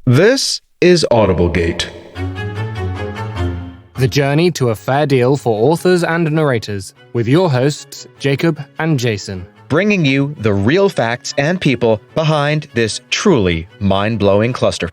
This is Audiblegate. The journey to a fair deal for authors and narrators, with your hosts, Jacob and Jason. Bringing you the real facts and people behind this truly mind-blowing cluster.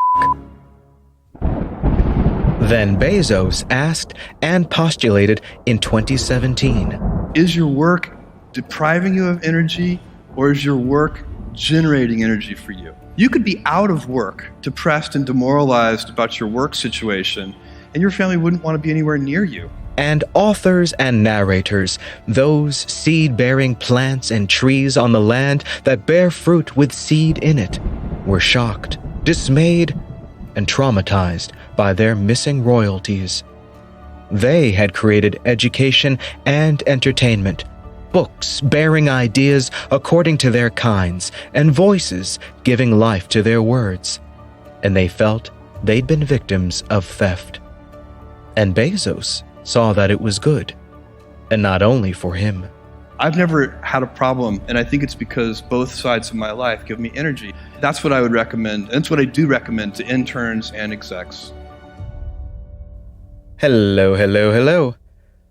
Then Bezos asked and postulated in 2017. Is your work depriving you of energy, or is your work generating energy for you? You could be out of work, depressed and demoralized about your work situation, and your family wouldn't want to be anywhere near you. And authors and narrators, those seed-bearing plants and trees on the land that bear fruit with seed in it, were shocked, dismayed, and traumatized by their missing royalties. They had created education and entertainment, books bearing ideas according to their kinds, and voices giving life to their words. And they felt they'd been victims of theft. And Bezos saw that it was good, and not only for him. I've never had a problem, and I think it's because both sides of my life give me energy. That's what I would recommend, and that's what I do recommend to interns and execs. Hello.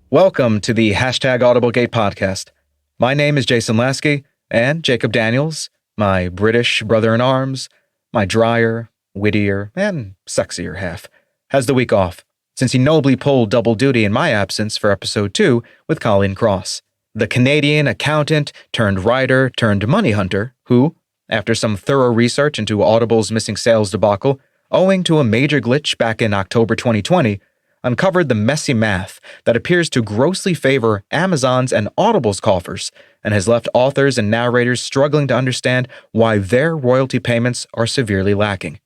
Welcome to the #Audiblegate podcast. My name is Jason Lasky, and Jacob Daniels, my British brother-in-arms, my drier, wittier, and sexier half, has the week off, since he nobly pulled double duty in my absence for episode 2 with Colleen Cross, the Canadian accountant turned writer turned money hunter who, after some thorough research into Audible's missing sales debacle, owing to a major glitch back in October 2020, uncovered the messy math that appears to grossly favor Amazon's and Audible's coffers and has left authors and narrators struggling to understand why their royalty payments are severely lacking.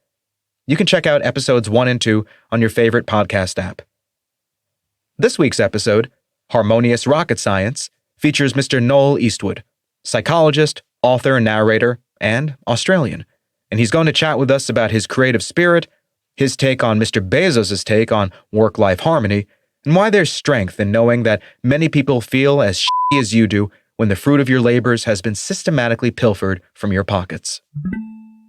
You can check out episodes 1 and 2 on your favorite podcast app. This week's episode, Harmonious Rocket Science, features Mr. Noel Eastwood, psychologist, author, narrator, and Australian. And he's going to chat with us about his creative spirit, his take on Mr. Bezos' take on work-life harmony, and why there's strength in knowing that many people feel as shitty as you do when the fruit of your labors has been systematically pilfered from your pockets.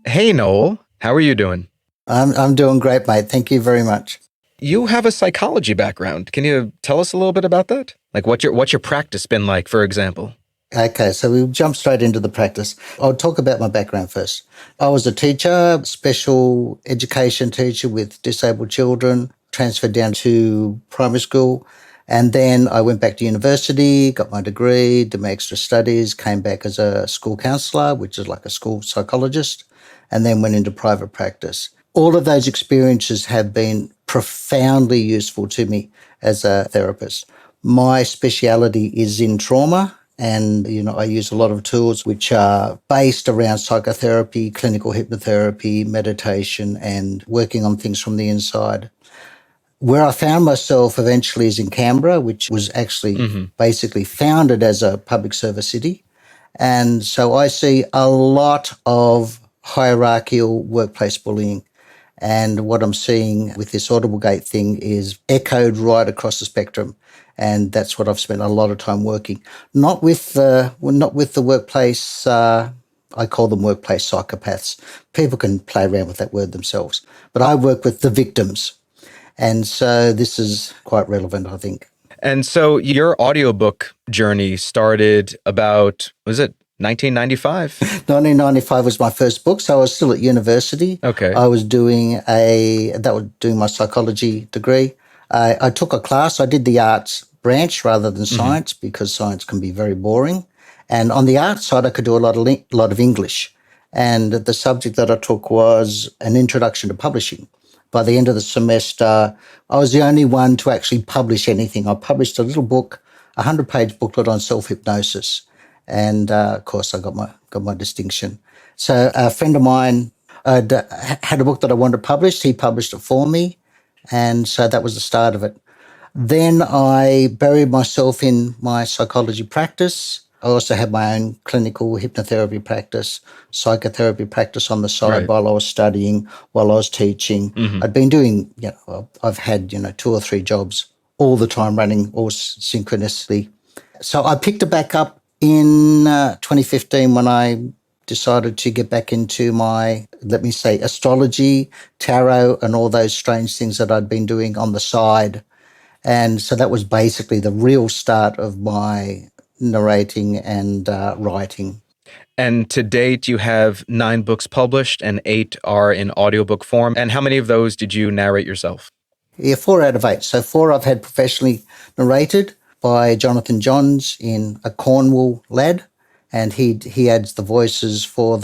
Hey, Noel, how are you doing? I'm doing great, mate. Thank you very much. You have a psychology background. Can you tell us a little bit about that? Like what's your practice been like, for example? Okay, so we'll jump straight into the practice. I'll talk about my background first. I was a teacher, special education teacher with disabled children, transferred down to primary school, and then I went back to university, got my degree, did my extra studies, came back as a school counsellor, which is like a school psychologist, and then went into private practice. All of those experiences have been profoundly useful to me as a therapist. My speciality is in trauma. And, I use a lot of tools which are based around psychotherapy, clinical hypnotherapy, meditation, and working on things from the inside. Where I found myself eventually is in Canberra, which was actually basically founded as a public service city. And so I see a lot of hierarchical workplace bullying. And what I'm seeing with this Audiblegate thing is echoed right across the spectrum. And that's what I've spent a lot of time working. Not with the workplace, I call them workplace psychopaths. People can play around with that word themselves. But I work with the victims. And so this is quite relevant, I think. And so your audiobook journey started about, was it 1995? 1995 was my first book, so I was still at university. Okay. I was doing my psychology degree. I took a class. I did the arts branch rather than science because science can be very boring. And on the arts side, I could do a lot of English. And the subject that I took was an introduction to publishing. By the end of the semester, I was the only one to actually publish anything. I published a little book, a 100-page booklet on self-hypnosis. And, of course, I got my distinction. So a friend of mine had a book that I wanted to publish. He published it for me. And so that was the start of it. Then I buried myself in my psychology practice. I also had my own clinical hypnotherapy practice, psychotherapy practice on the side while I was studying, while I was teaching. I'd been doing, I've had, 2 or 3 jobs all the time running, all synchronously. So I picked it back up in 2015 when I decided to get back into my, let me say, astrology, tarot, and all those strange things that I'd been doing on the side. And so that was basically the real start of my narrating and writing. And to date, you have 9 books published and 8 are in audiobook form. And how many of those did you narrate yourself? Yeah, 4 out of 8. So 4 I've had professionally narrated by Jonathan Johns in A Cornwall Lad. And he adds the voices for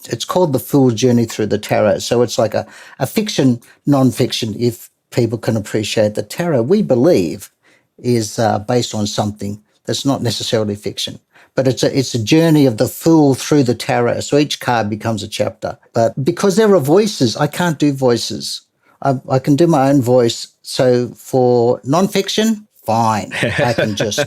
it's called The Fool's Journey Through the Tarot. So it's like a fiction, non-fiction, if people can appreciate the tarot. We believe is based on something that's not necessarily fiction. But it's a journey of the fool through the tarot. So each card becomes a chapter. But because there are voices, I can't do voices. I can do my own voice. So for nonfiction, fine. I can just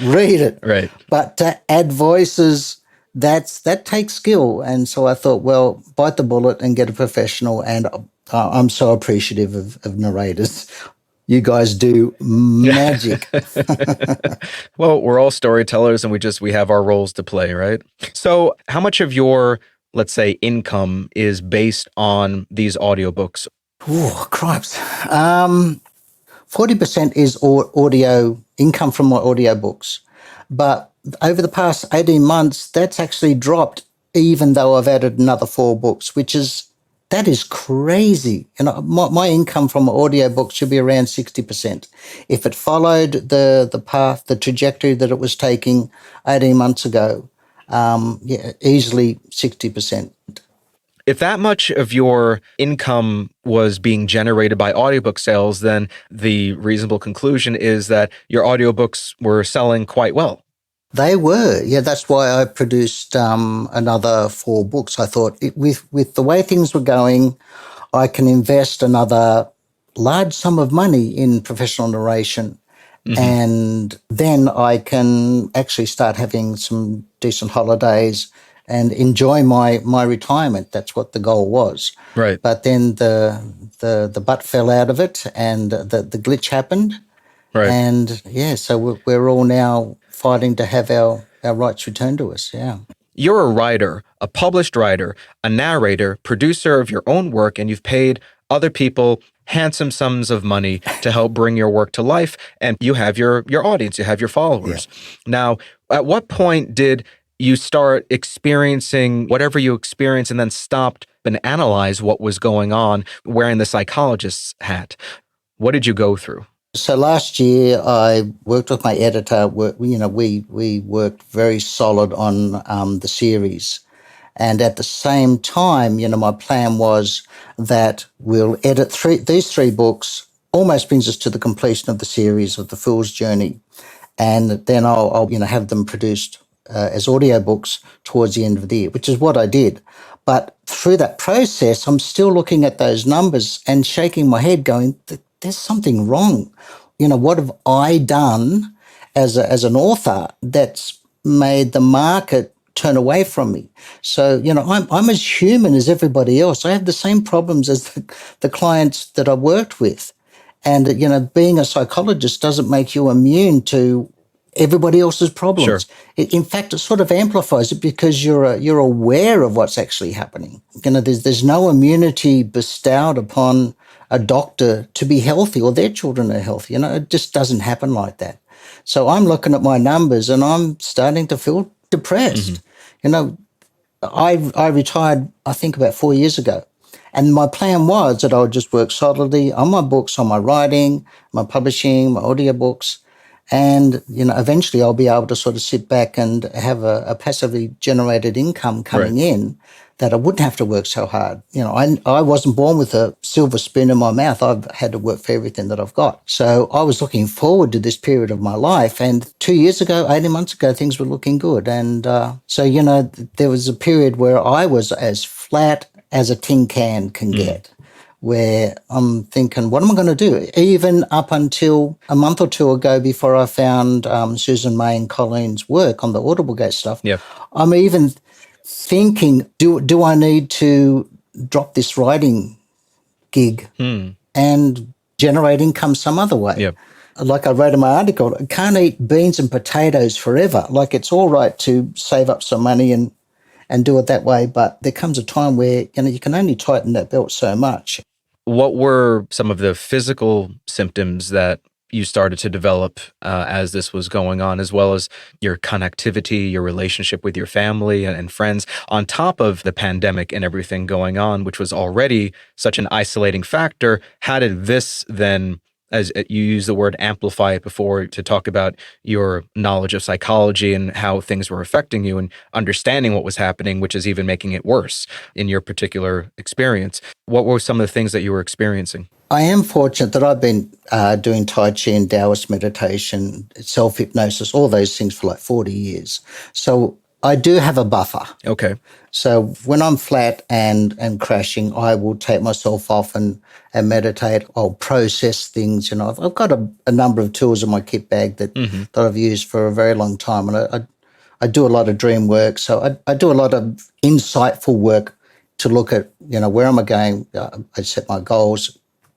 read it. Right. But to add voices, that takes skill. And so I thought, well, bite the bullet and get a professional. And I'm so appreciative of narrators. You guys do magic. Well, we're all storytellers and we have our roles to play, right? So how much of your, let's say, income is based on these audiobooks? Oh, cripes. 40% is audio income from my audiobooks. But over the past 18 months, that's actually dropped, even though I've added another 4 books, that is crazy. My income from audiobooks should be around 60%. If it followed the path, the trajectory that it was taking 18 months ago, easily 60%. If that much of your income was being generated by audiobook sales, then the reasonable conclusion is that your audiobooks were selling quite well. They were. Yeah, that's why I produced another 4 books. I thought with the way things were going, I can invest another large sum of money in professional narration. Mm-hmm. And then I can actually start having some decent holidays and enjoy my retirement. That's what the goal was. Right. But then the butt fell out of it and the glitch happened. Right. And yeah, so we're all now fighting to have our rights returned to us. Yeah. You're a writer, a published writer, a narrator, producer of your own work, and you've paid other people handsome sums of money to help bring your work to life. And you have your audience, you have your followers. Yeah. Now, at what point did you start experiencing whatever you experienced and then stopped and analyze what was going on wearing the psychologist's hat? What did you go through? So last year, I worked with my editor. We worked very solid on the series. And at the same time, my plan was that we'll edit these 3 books, almost brings us to the completion of the series of The Fool's Journey. And then I'll have them produced as audiobooks towards the end of the year, which is what I did. But through that process, I'm still looking at those numbers and shaking my head going, there's something wrong. What have I done as an author that's made the market turn away from me? So, I'm as human as everybody else. I have the same problems as the clients that I worked with. And, being a psychologist doesn't make you immune to everybody else's problems. Sure. In fact, it sort of amplifies it because you're aware of what's actually happening. There's no immunity bestowed upon a doctor to be healthy or their children are healthy. It just doesn't happen like that. So I'm looking at my numbers and I'm starting to feel depressed. Mm-hmm. I retired, I think, about 4 years ago. And my plan was that I would just work solidly on my books, on my writing, my publishing, my audiobooks. And, eventually I'll be able to sort of sit back and have a passively generated income coming in that I wouldn't have to work so hard. I wasn't born with a silver spoon in my mouth. I've had to work for everything that I've got. So I was looking forward to this period of my life. And 2 years ago, 18 months ago, things were looking good. And so, there was a period where I was as flat as a tin can can get. Where I'm thinking, what am I going to do? Even up until a month or 2 ago, before I found Susan May and Colleen's work on the Audiblegate stuff, I'm even thinking, do I need to drop this writing gig and generate income some other way? Yep. Like I wrote in my article, I can't eat beans and potatoes forever. Like it's all right to save up some money and and do it that way. But there comes a time where, you can only tighten that belt so much. What were some of the physical symptoms that you started to develop as this was going on, as well as your connectivity, your relationship with your family and friends, on top of the pandemic and everything going on, which was already such an isolating factor? How did this then, as you used the word amplify it before, to talk about your knowledge of psychology and how things were affecting you and understanding what was happening, which is even making it worse in your particular experience? What were some of the things that you were experiencing? I am fortunate that I've been doing Tai Chi and Taoist meditation, self-hypnosis, all those things for like 40 years. So I do have a buffer. Okay. So when I'm flat and crashing, I will take myself off and meditate. I'll process things. I've got a number of tools in my kit bag that I've used for a very long time. And I do a lot of dream work. So I do a lot of insightful work to look at, where am I going? I set my goals.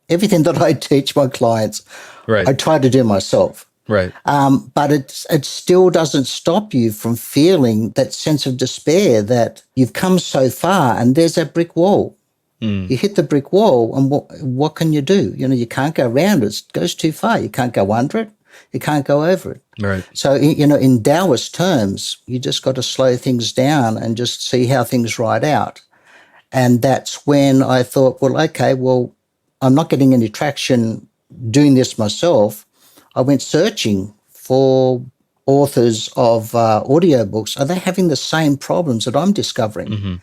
Everything that I teach my clients, Right. I try to do myself. Right. But it still doesn't stop you from feeling that sense of despair that you've come so far and there's that brick wall. You hit the brick wall and what can you do? You can't go around it. It goes too far. You can't go under it. You can't go over it. Right. So, in Taoist terms, you just got to slow things down and just see how things ride out. And that's when I thought, I'm not getting any traction doing this myself. I went searching for authors of audiobooks. Are they having the same problems that I'm discovering?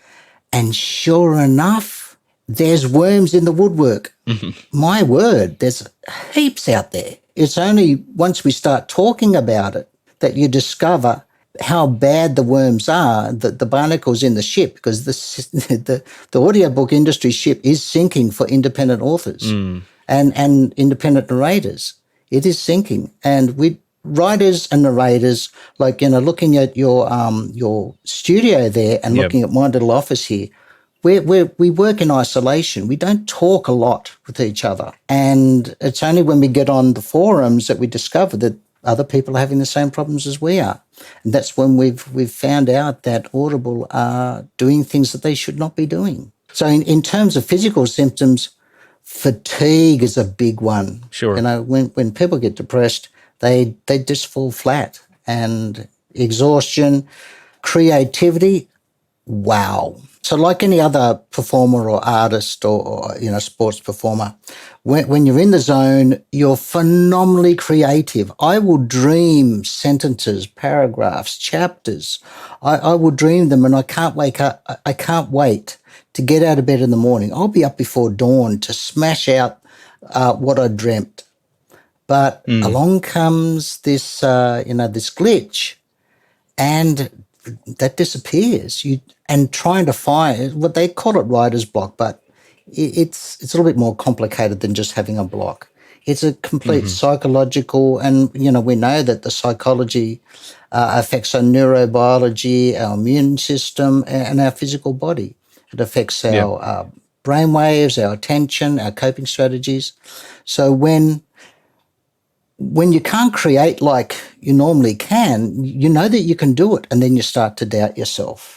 And sure enough, there's worms in the woodwork. My word, there's heaps out there. It's only once we start talking about it that you discover how bad the worms are, the barnacles in the ship, because the audiobook industry ship is sinking for independent authors and independent narrators. It is sinking. And writers and narrators, looking at your studio there and looking at my little office here, we work in isolation. We don't talk a lot with each other. And it's only when we get on the forums that we discover that other people are having the same problems as we are. And that's when we've found out that Audible are doing things that they should not be doing. So in terms of physical symptoms, fatigue is a big one. Sure. When people get depressed, they just fall flat. And exhaustion, creativity, wow. So like any other performer or artist or sports performer, when you're in the zone, you're phenomenally creative. I will dream sentences, paragraphs, chapters. I will dream them and I can't wake up. I can't wait to get out of bed in the morning. I'll be up before dawn to smash out what I dreamt. But along comes this, this glitch, and that disappears. And trying to find what they call it writer's block, but it's a little bit more complicated than just having a block. It's a complete psychological, and we know that the psychology affects our neurobiology, our immune system, and our physical body. It affects our brain waves, our attention, our coping strategies. So when you can't create like you normally can, you know that you can do it, and then you start to doubt yourself.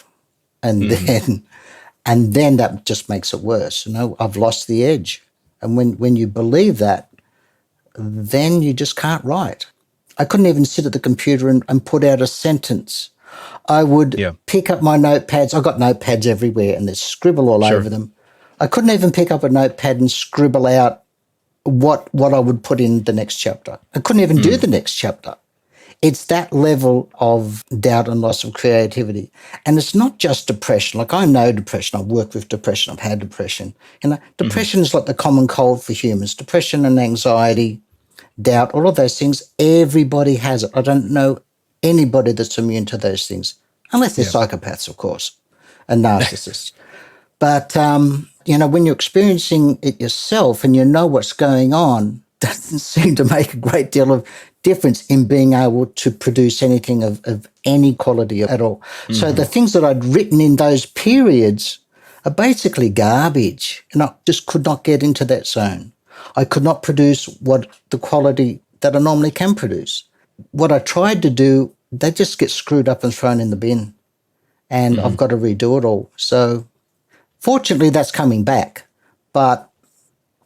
And then that just makes it worse. I've lost the edge. And when you believe that, then you just can't write. I couldn't even sit at the computer and put out a sentence. I would pick up my notepads. I've got notepads everywhere and there's scribble all over them. I couldn't even pick up a notepad and scribble out what I would put in the next chapter. I couldn't even do the next chapter. It's that level of doubt and loss of creativity. And it's not just depression. Like, I know depression. I've worked with depression. I've had depression. Depression is like the common cold for humans. Depression and anxiety, doubt, all of those things, everybody has it. I don't know anybody that's immune to those things, unless they're psychopaths, of course, and narcissists. But, when you're experiencing it yourself and you know what's going on, doesn't seem to make a great deal of difference in being able to produce anything of any quality at all. So the things that I'd written in those periods are basically garbage, and I just could not get into that zone. I could not produce the quality that I normally can produce. What I tried to do, they just get screwed up and thrown in the bin. and I've got to redo it all. So fortunately, that's coming back. But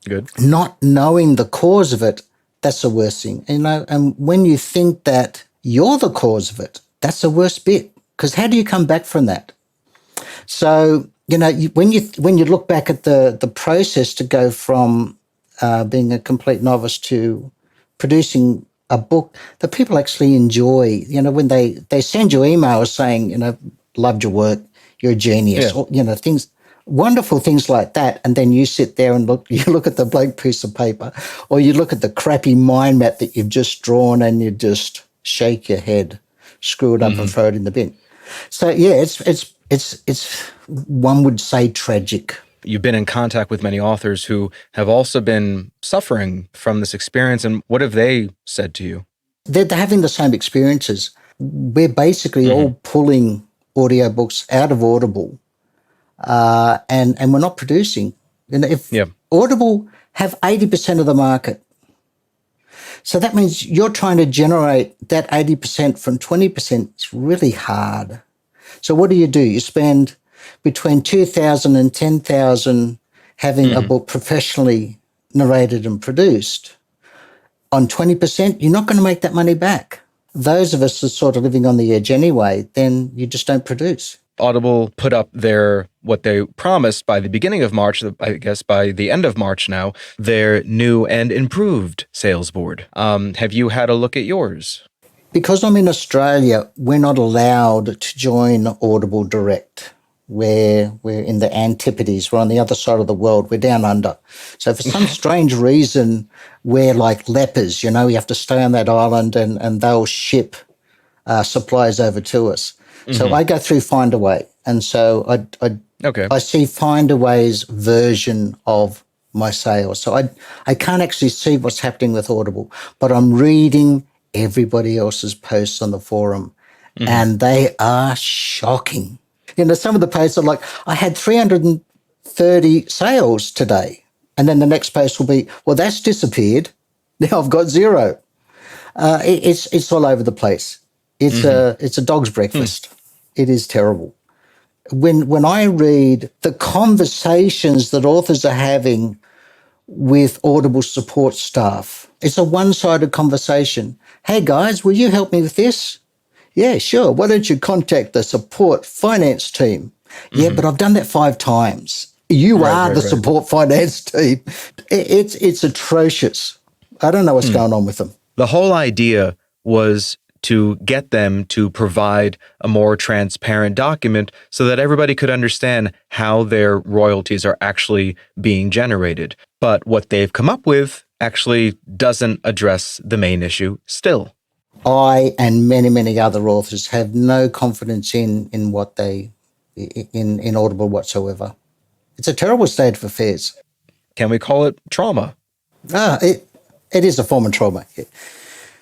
Good. not knowing the cause of it, that's the worst thing. And when you think that you're the cause of it, that's the worst bit, because how do you come back from that? So, when you look back at the process to go from being a complete novice to producing a book that people actually enjoy, when they send you emails saying, loved your work, you're a genius, or, things, wonderful things like that. And then you sit there and you look at the blank piece of paper, or you look at the crappy mind map that you've just drawn and you just shake your head, screw it up and throw it in the bin. So, yeah, it's one would say tragic. You've been in contact with many authors who have also been suffering from this experience. And what have they said to you? They're having the same experiences. We're basically all pulling audiobooks out of Audible, and we're not producing. If Audible have 80% of the market, so that means you're trying to generate that 80% from 20%. It's really hard. So what do? You spend between $2,000 and $10,000 having a book professionally narrated and produced. On 20%, you're not going to make that money back. Those of us are sort of living on the edge anyway, then you just don't produce. Audible put up what they promised by the beginning of March, I guess by the end of March now, their new and improved sales board. Have you had a look at yours? Because I'm in Australia, we're not allowed to join Audible Direct. We're in the antipodes. We're on the other side of the world. We're down under. So for some strange reason, we're like lepers. We have to stay on that island and they'll ship supplies over to us. So I go through Findaway. And so I see Findaway's version of my sales. So I can't actually see what's happening with Audible, but I'm reading everybody else's posts on the forum, and they are shocking. Some of the posts are like, I had 330 sales today. And then the next post will be, well, that's disappeared. Now I've got 0. It's all over the place. It's a dog's breakfast. It is terrible. When I read the conversations that authors are having with Audible support staff, it's a one-sided conversation. Hey, guys, will you help me with this? Yeah, sure. Why don't you contact the support finance team? Yeah, but I've done that 5 times. You are the support finance team. It's atrocious. I don't know what's going on with them. The whole idea was to get them to provide a more transparent document so that everybody could understand how their royalties are actually being generated. But what they've come up with actually doesn't address the main issue still. I and many, many other authors have no confidence in what in Audible whatsoever. It's a terrible state of affairs. Can we call it trauma? It is a form of trauma.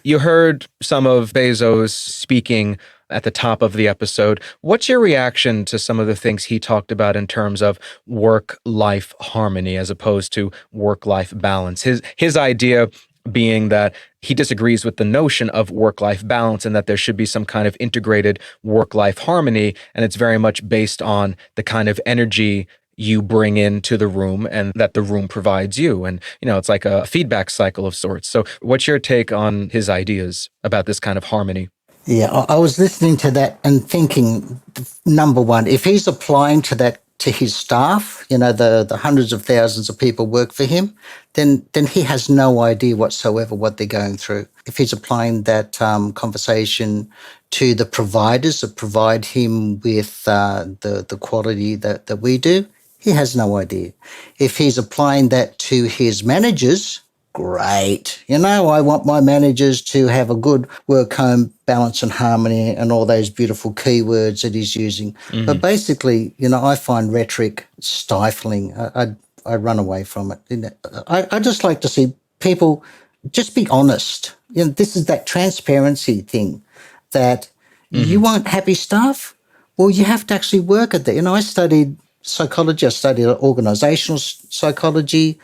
You heard some of Bezos speaking at the top of the episode. What's your reaction to some of the things he talked about in terms of work-life harmony as opposed to work-life balance? His idea being that he disagrees with the notion of work-life balance and that there should be some kind of integrated work-life harmony, and it's very much based on the kind of energy you bring into the room and that the room provides you. And, it's like a feedback cycle of sorts. So what's your take on his ideas about this kind of harmony? Yeah, I was listening to that and thinking, number one, if he's applying to that to his staff, the hundreds of thousands of people work for him, then he has no idea whatsoever what they're going through. If he's applying that conversation to the providers that provide him with the quality that we do, he has no idea. If he's applying that to his managers, great. I want my managers to have a good work-home balance and harmony and all those beautiful keywords that he's using. But basically, I find rhetoric stifling. I run away from it. I just like to see people just be honest. This is that transparency thing that you want happy staff? Well, you have to actually work at that. I studied psychology. I studied organizational psychology.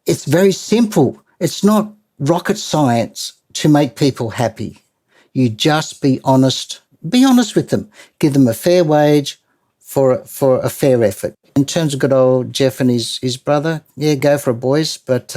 It's very simple. It's not rocket science to make people happy. You just be honest. Be honest with them. Give them a fair wage, for a fair effort. In terms of good old Jeff and his brother, yeah, go for it, boys. But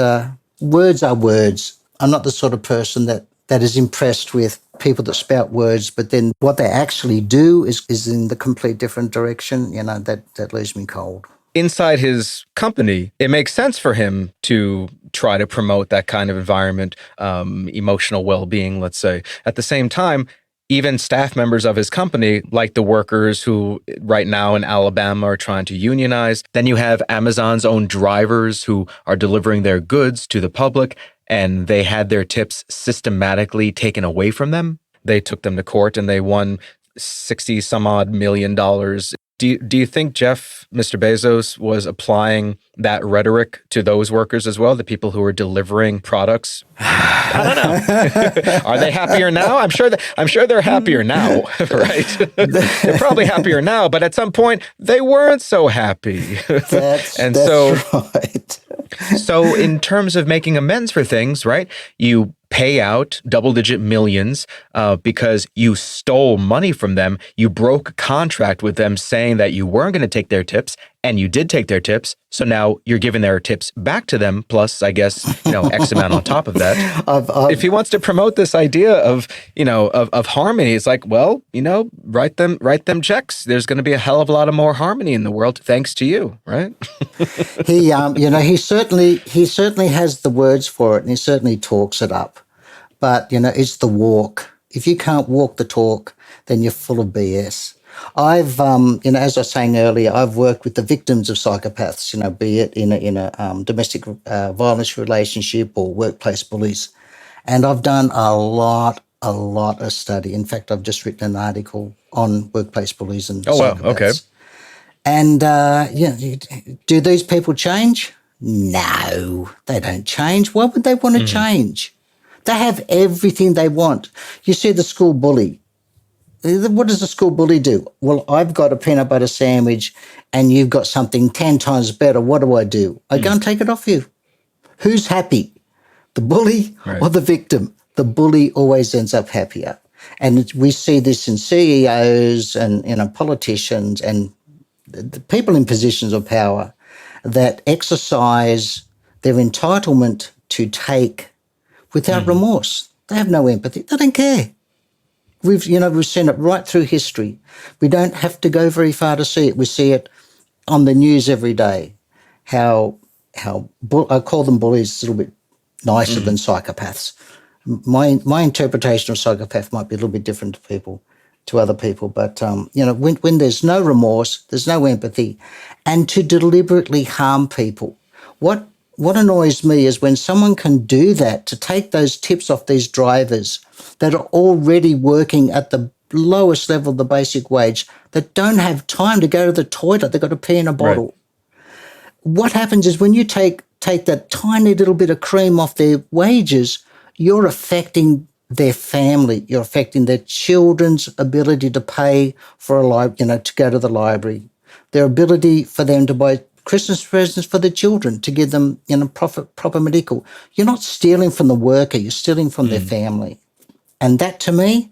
words are words. I'm not the sort of person that is impressed with people that spout words, but then what they actually do is in the complete different direction. You know, that leaves me cold. Inside his company, it makes sense for him to try to promote that kind of environment, emotional well-being, let's say. At the same time, even staff members of his company, like the workers who right now in Alabama are trying to unionize. Then you have Amazon's own drivers who are delivering their goods to the public, and they had their tips systematically taken away from them. They took them to court and they won 60 some odd $1 million. Do you think Jeff, Mr. Bezos, was applying that rhetoric to those workers as well, the people who were delivering products? I don't know. Are they happier now? I'm sure they're happier now, right? They're probably happier now, but at some point they weren't so happy. That's right. So in terms of making amends for things, right? You pay out double-digit millions because you stole money from them. You broke a contract with them saying that you weren't going to take their tips, and you did take their tips. So now you're giving their tips back to them, plus, I guess, X amount on top of that. If he wants to promote this idea of harmony, it's like, well, write them checks. There's going to be a hell of a lot of more harmony in the world thanks to you, right? He certainly has the words for it, and he certainly talks it up. But, it's the walk. If you can't walk the talk, then you're full of BS. I've, as I was saying earlier, I've worked with the victims of psychopaths, be it in a domestic violence relationship or workplace bullies. And I've done a lot of study. In fact, I've just written an article on workplace bullies and psychopaths. Wow, okay. And, do these people change? No, they don't change. Why would they want to change? They have everything they want. You see the school bully. What does the school bully do? Well, I've got a peanut butter sandwich and you've got something 10 times better. What do? I go and take it off you. Who's happy? The bully or the victim? The bully always ends up happier. And we see this in CEOs and politicians and the people in positions of power that exercise their entitlement to take without remorse. They have no empathy. They don't care. We've seen it right through history. We don't have to go very far to see it. We see it on the news every day. How I call them bullies a little bit nicer than psychopaths. My interpretation of psychopath might be a little bit different to other people. But when there's no remorse, there's no empathy, and to deliberately harm people. What annoys me is when someone can do that, to take those tips off these drivers that are already working at the lowest level of the basic wage, that don't have time to go to the toilet. They've got to pee in a bottle. Right. What happens is when you take that tiny little bit of cream off their wages, you're affecting their family. You're affecting their children's ability to pay for to go to the library, their ability for them to buy Christmas presents for the children, to give them proper medical. You're not stealing from the worker, you're stealing from their family. And that, to me,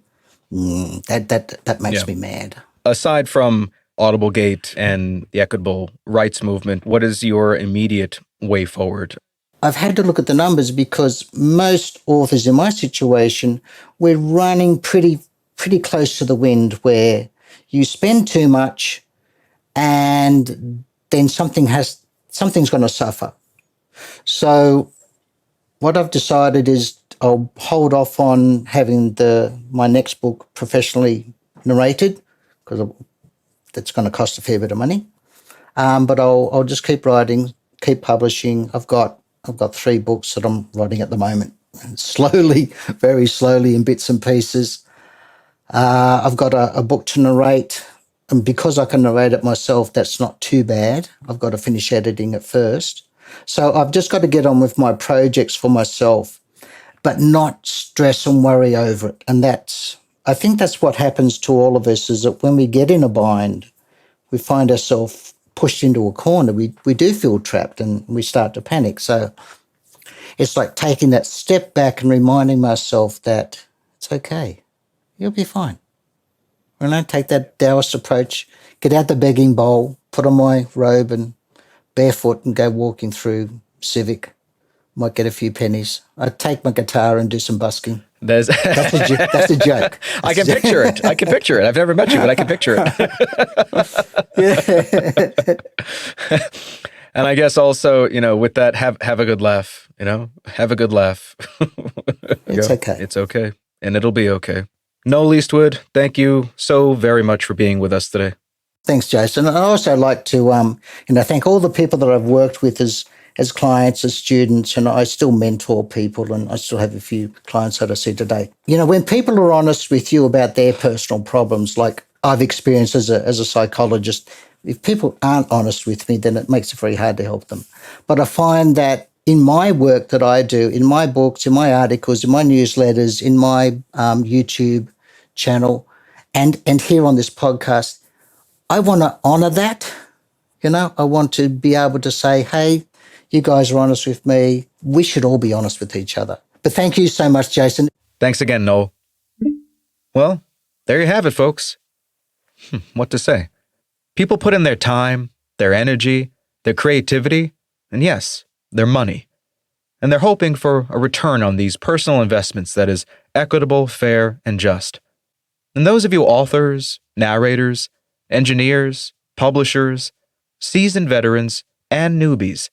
that makes me mad. Aside from Audiblegate and the equitable rights movement, what is your immediate way forward? I've had to look at the numbers because most authors in my situation, we're running pretty close to the wind, where you spend too much and then something's going to suffer. So what I've decided is I'll hold off on having my next book professionally narrated, because that's going to cost a fair bit of money. But I'll just keep writing, keep publishing. I've got 3 books that I'm writing at the moment, slowly, very slowly, in bits and pieces. I've got a book to narrate. And because I can narrate it myself, that's not too bad. I've got to finish editing it first. So I've just got to get on with my projects for myself, but not stress and worry over it. And I think that's what happens to all of us, is that when we get in a bind, we find ourselves pushed into a corner. We do feel trapped and we start to panic. So it's like taking that step back and reminding myself that it's okay. You'll be fine. When I take that Taoist approach, get out the begging bowl, put on my robe and barefoot and go walking through Civic. Might get a few pennies. I'd take my guitar and do some busking. That's a joke. I can picture it. I've never met you, but I can picture it. And I guess also, with that, have a good laugh, have a good laugh. It's okay. It's okay. And it'll be okay. Noel Eastwood, thank you so very much for being with us today. Thanks, Jason. I'd also like to, thank all the people that I've worked with as clients, as students, and I still mentor people, and I still have a few clients that I see today. When people are honest with you about their personal problems, like I've experienced as a psychologist, if people aren't honest with me, then it makes it very hard to help them. But I find that in my work that I do, in my books, in my articles, in my newsletters, in my YouTube channel, and here on this podcast, I want to honour that. I want to be able to say, hey, you guys are honest with me. We should all be honest with each other. But thank you so much, Jason. Thanks again, Noel. Well, there you have it, folks. What to say? People put in their time, their energy, their creativity, and yes, their money. And they're hoping for a return on these personal investments that is equitable, fair, and just. And those of you authors, narrators, engineers, publishers, seasoned veterans, and newbies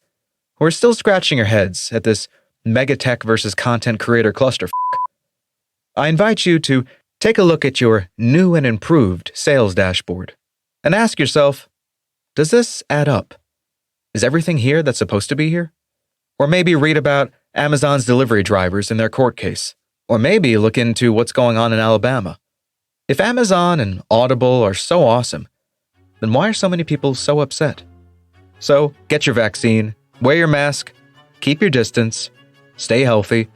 who are still scratching your heads at this megatech versus content creator clusterfuck, I invite you to take a look at your new and improved sales dashboard and ask yourself, does this add up? Is everything here that's supposed to be here? Or maybe read about Amazon's delivery drivers in their court case. Or maybe look into what's going on in Alabama. If Amazon and Audible are so awesome, then why are so many people so upset? So get your vaccine, wear your mask, keep your distance, stay healthy,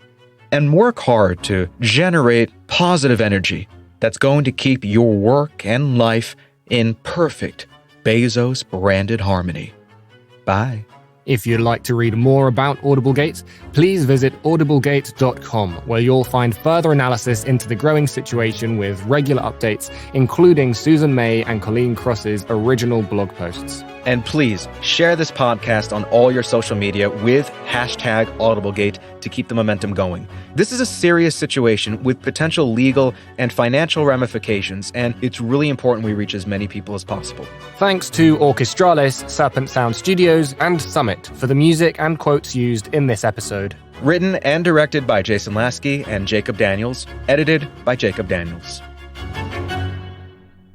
and work hard to generate positive energy that's going to keep your work and life in perfect Bezos-branded harmony. Bye. If you'd like to read more about Audiblegate, please visit audiblegate.com, where you'll find further analysis into the growing situation with regular updates, including Susan May and Colleen Cross's original blog posts. And please share this podcast on all your social media with #Audiblegate to keep the momentum going. This is a serious situation with potential legal and financial ramifications, and it's really important we reach as many people as possible. Thanks to Orchestralis, Serpent Sound Studios, and Summit for the music and quotes used in this episode. Written and directed by Jason Lasky and Jacob Daniels. Edited by Jacob Daniels.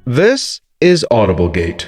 This is Audiblegate.